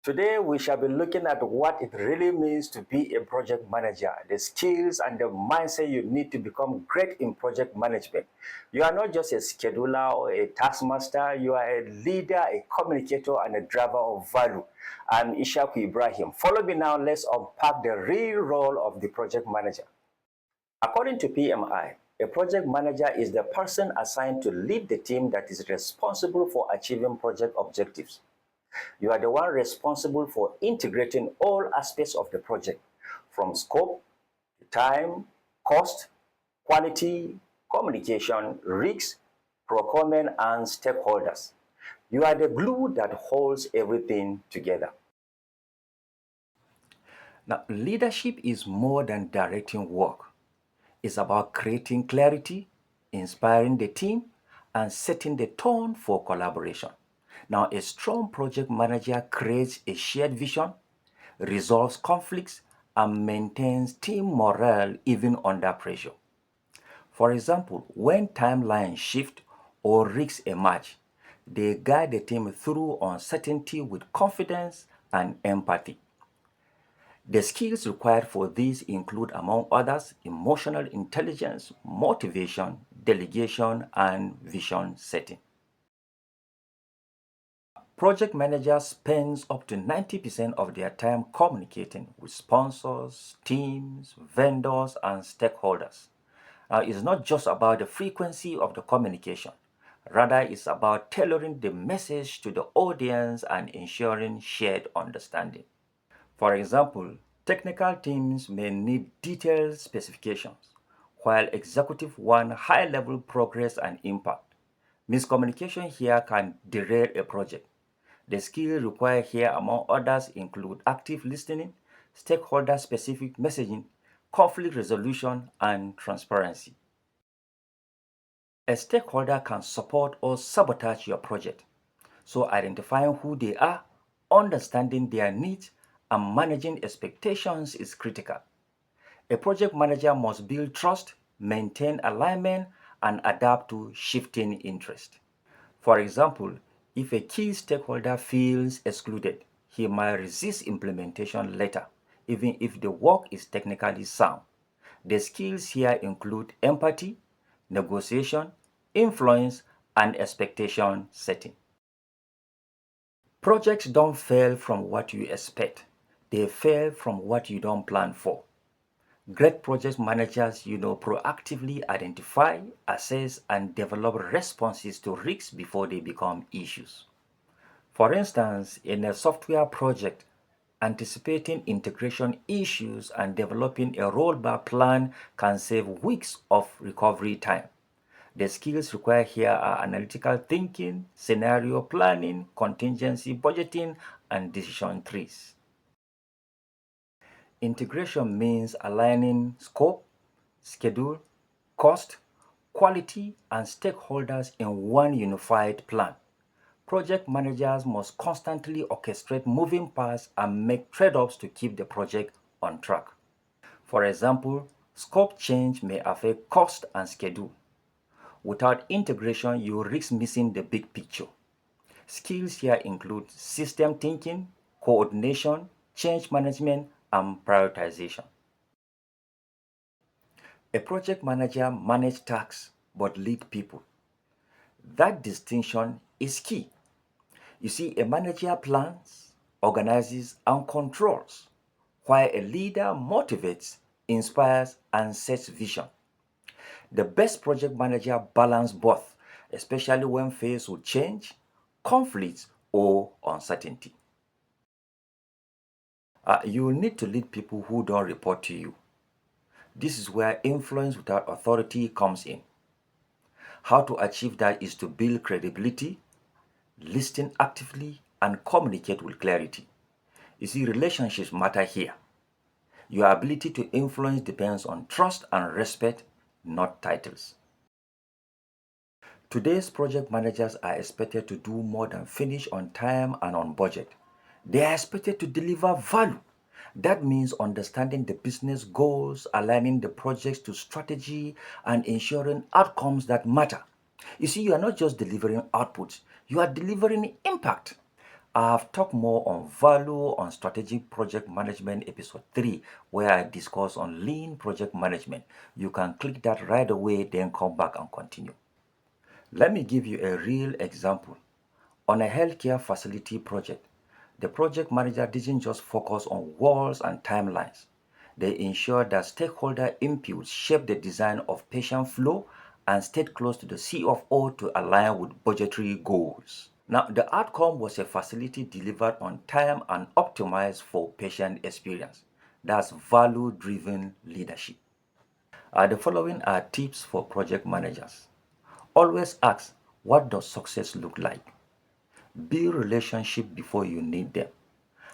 Today, we shall be looking at what it really means to be a project manager, the skills and the mindset you need to become great in project management. You are not just a scheduler or a taskmaster, you are a leader, a communicator, and a driver of value. I'm Ishaku Ibrahim. Follow me now, let's unpack the real role of the project manager. According to PMI, a project manager is the person assigned to lead the team that is responsible for achieving project objectives. You are the one responsible for integrating all aspects of the project, from scope, time, cost, quality, communication, risks, procurement, and stakeholders. You are the glue that holds everything together. Now, leadership is more than directing work. It's about creating clarity, inspiring the team, and setting the tone for collaboration. Now, a strong project manager creates a shared vision, resolves conflicts, and maintains team morale even under pressure. For example, when timelines shift or risks emerge, they guide the team through uncertainty with confidence and empathy. The skills required for this include, among others, emotional intelligence, motivation, delegation, and vision setting. Project managers spend up to 90% of their time communicating with sponsors, teams, vendors, and stakeholders. Now, it's not just about the frequency of the communication. Rather, it's about tailoring the message to the audience and ensuring shared understanding. For example, technical teams may need detailed specifications, while executive want high-level progress and impact. Miscommunication here can derail a project. The skills required here, among others, include active listening, stakeholder-specific messaging, conflict resolution, and transparency. A stakeholder can support or sabotage your project. So identifying who they are, understanding their needs, and managing expectations is critical. A project manager must build trust, maintain alignment, and adapt to shifting interest. For example, if a key stakeholder feels excluded, he might resist implementation later, even if the work is technically sound. The skills here include empathy, negotiation, influence, and expectation setting. Projects don't fail from what you expect. They fail from what you don't plan for. Great project managers, proactively identify, assess, and develop responses to risks before they become issues. For instance, in a software project, anticipating integration issues and developing a rollback plan can save weeks of recovery time. The skills required here are analytical thinking, scenario planning, contingency budgeting, and decision trees. Integration means aligning scope, schedule, cost, quality, and stakeholders in one unified plan. Project managers must constantly orchestrate moving parts and make trade-offs to keep the project on track. For example, scope change may affect cost and schedule. Without integration, you risk missing the big picture. Skills here include system thinking, coordination, change management, and prioritization. A project manager manages tasks but leads people. That distinction is key. You see, a manager plans, organizes, and controls, while a leader motivates, inspires, and sets vision. The best project manager balance both, especially when faced with change, conflicts, or uncertainty. You will need to lead people who don't report to you. This is where influence without authority comes in. How to achieve that is to build credibility, listen actively, and communicate with clarity. You see, relationships matter here. Your ability to influence depends on trust and respect, not titles. Today's project managers are expected to do more than finish on time and on budget. They are expected to deliver value. That means understanding the business goals, aligning the projects to strategy, and ensuring outcomes that matter. You see, you are not just delivering outputs, you are delivering impact. I have talked more on value on strategic project management episode 3 where I discuss on lean project management. You can click that right away, then come back and continue. Let me give you a real example. On a healthcare facility project, the project manager didn't just focus on walls and timelines. They ensured that stakeholder inputs shape the design of patient flow and stayed close to the CFO to align with budgetary goals. Now, the outcome was a facility delivered on time and optimized for patient experience. That's value-driven leadership. The following are tips for project managers. Always ask, what does success look like? Build relationship before you need them.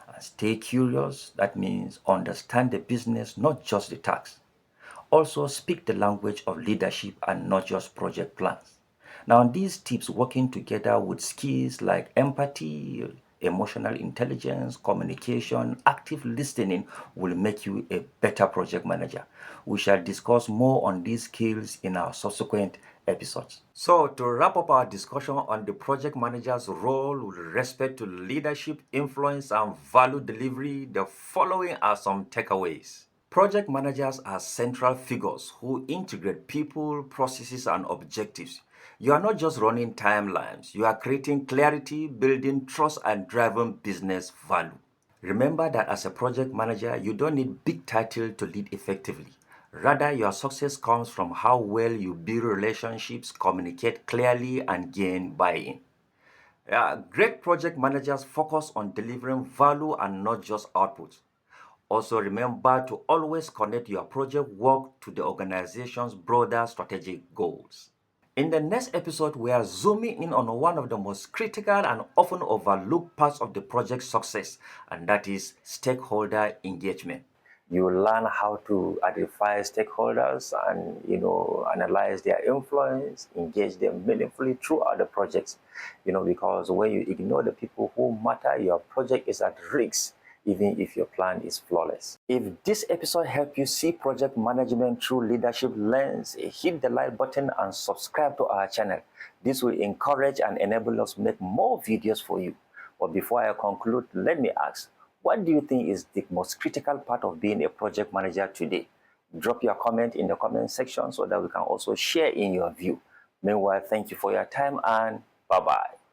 And stay curious, that means understand the business, not just the task. Also speak the language of leadership and not just project plans. Now, these tips working together with skills like empathy, emotional intelligence, communication, active listening will make you a better project manager. We shall discuss more on these skills in our subsequent episodes. So, to wrap up our discussion on the project manager's role with respect to leadership, influence, and value delivery, the following are some takeaways. Project managers are central figures who integrate people, processes, and objectives. You are not just running timelines, you are creating clarity, building trust, and driving business value. Remember that as a project manager, you don't need big title to lead effectively. Rather, your success comes from how well you build relationships, communicate clearly, and gain buy-in. Great project managers focus on delivering value and not just output. Also, remember to always connect your project work to the organization's broader strategic goals. In the next episode, we are zooming in on one of the most critical and often overlooked parts of the project's success, and that is stakeholder engagement. You will learn how to identify stakeholders and analyze their influence, engage them meaningfully throughout the projects. Because when you ignore the people who matter, your project is at risk even if your plan is flawless. If this episode helped you see project management through leadership lens, hit the like button and subscribe to our channel. This will encourage and enable us to make more videos for you. But before I conclude, let me ask, what do you think is the most critical part of being a project manager today? Drop your comment in the comment section so that we can also share in your view. Meanwhile, thank you for your time and bye-bye.